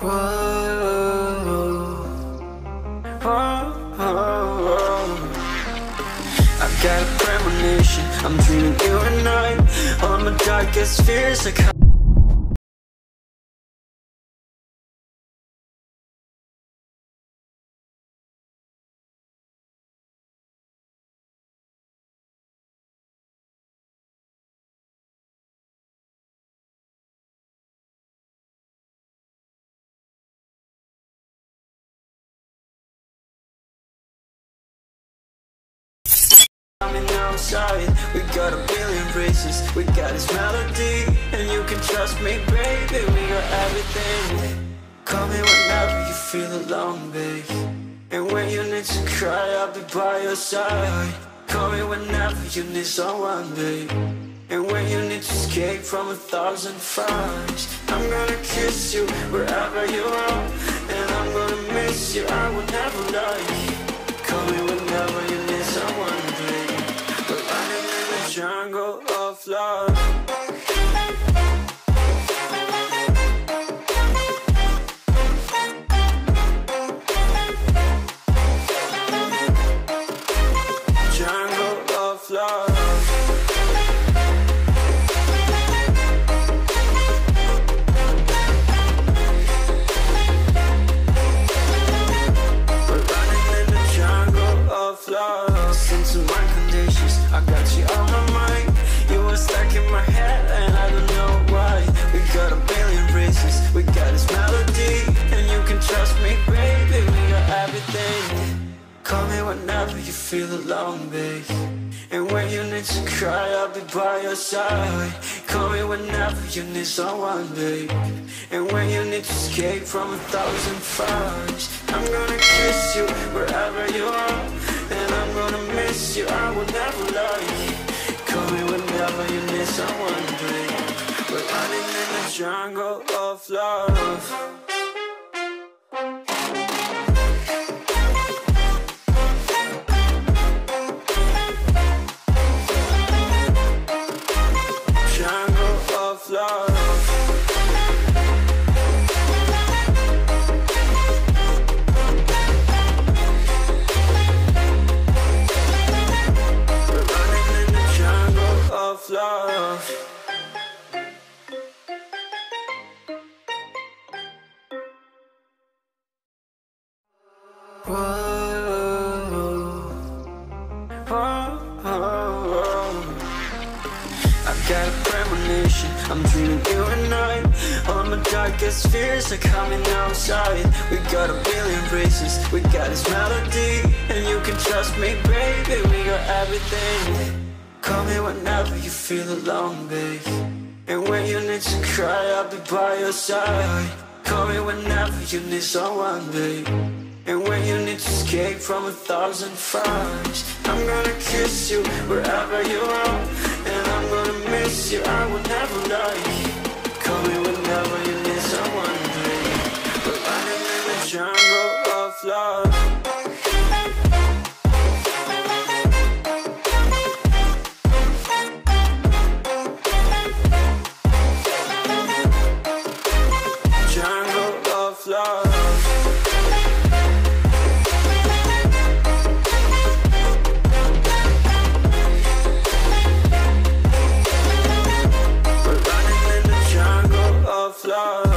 Whoa, whoa, whoa. I got a premonition, I'm dreaming you and I. All my darkest fears are outside. We got a billion races, we got this melody, and you can trust me, baby, we got everything. Call me whenever you feel alone, babe, and when you need to cry, I'll be by your side. Call me whenever you need someone, babe, and when you need to escape from 1,000 fires. I'm gonna kiss you wherever you are, and I'm gonna miss you, I will never lie. Call me whenever you need someone, babe. Running in the jungle of love. Jungle of love. We're running in the jungle of love. Listen to my conditions, I got you on my mind. You were stuck in my head and I don't know why. We got a billion races, we got this melody, and you can trust me, baby, we got everything. Call me whenever you feel alone, babe, and when you need to cry, I'll be by your side. Call me whenever you need someone, babe, and when you need to escape from 1,000 fires. I'm gonna kiss you wherever you are, and I'm gonna miss you, I will never lie. Call me whenever you need someone, babe. We're running in the jungle of love. I'm dreaming you and I. All my darkest fears are coming outside. We got a billion races, we got this melody, and you can trust me, baby, we got everything. Call me whenever you feel alone, babe, and when you need to cry, I'll be by your side. Call me whenever you need someone, babe, and when you need to escape from 1,000 fires. I'm gonna kiss you wherever you are, and I'm gonna miss you, I will never lie. Call me whenever you need someone, babe. We're running in the jungle of love. Jungle of love.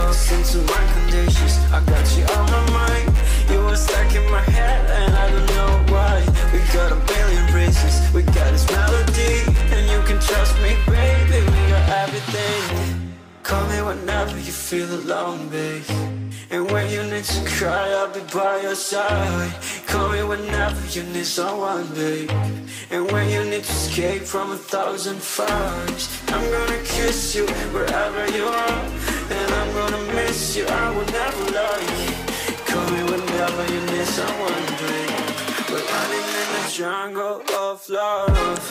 Listen to my conditions, I got you on my mind. You were stuck in my head and I don't know why. We got a billion races, we got this melody, and you can trust me, baby, we got everything. Call me whenever you feel alone, babe, and when you need to cry, I'll be by your side. Call me whenever you need someone, babe, and when you need to escape from 1,000 fires. I'm gonna kiss you wherever you are, and I'm gonna miss you, I will never lie. Call me whenever you need someone, babe. We're running in the jungle of love.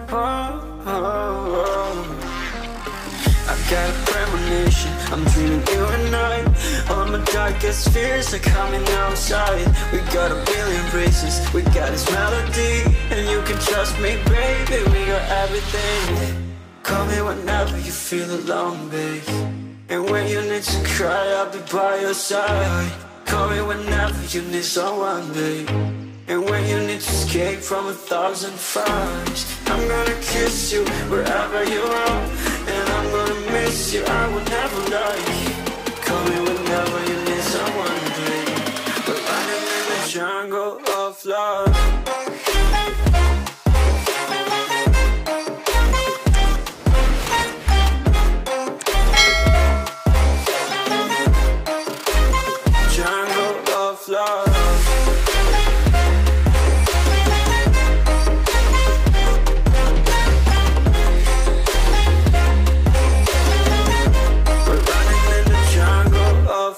I got a premonition, I'm dreaming you and I. All my darkest fears are coming outside. We got a billion races, we got this melody. And you can trust me, baby, we got everything. Call me whenever you feel alone, babe. And when you need to cry, I'll be by your side. Call me whenever you need someone, babe. And when you need to escape from 1,000 fires, I'm gonna kiss you wherever you are. And I'm gonna miss you, I will never lie. Call me whenever you need someone, babe. We're running in the jungle of love.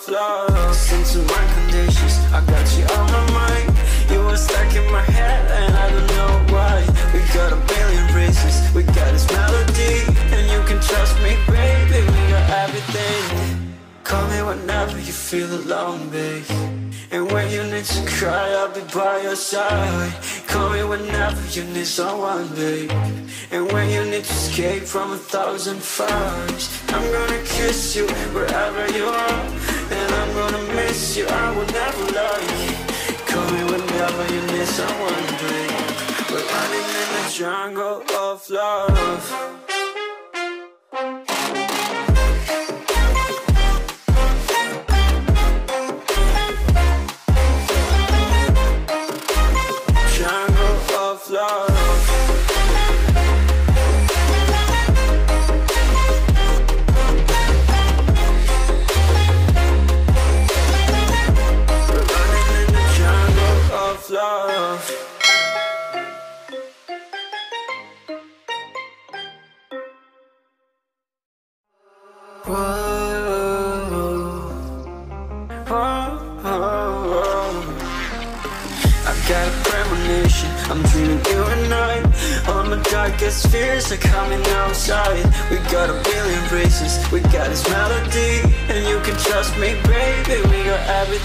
Listen to my conditions, I got you on my mind. You were stuck in my head and I don't know why. We got a billion races, we got this melody. And you can trust me, baby, we got everything. Call me whenever you feel alone, babe. And when you need to cry, I'll be by your side. Call me whenever you need someone, babe. And when you need to escape from 1,000 fires, I'm gonna kiss you wherever you are. And I'm gonna miss you, I will never lie. Call me whenever you need someone, babe. We're running in the jungle of love. I got a premonition, I'm dreaming you and I. All my darkest fears are coming outside. We got a billion races, we got this melody. And you can trust me, baby, we got everything.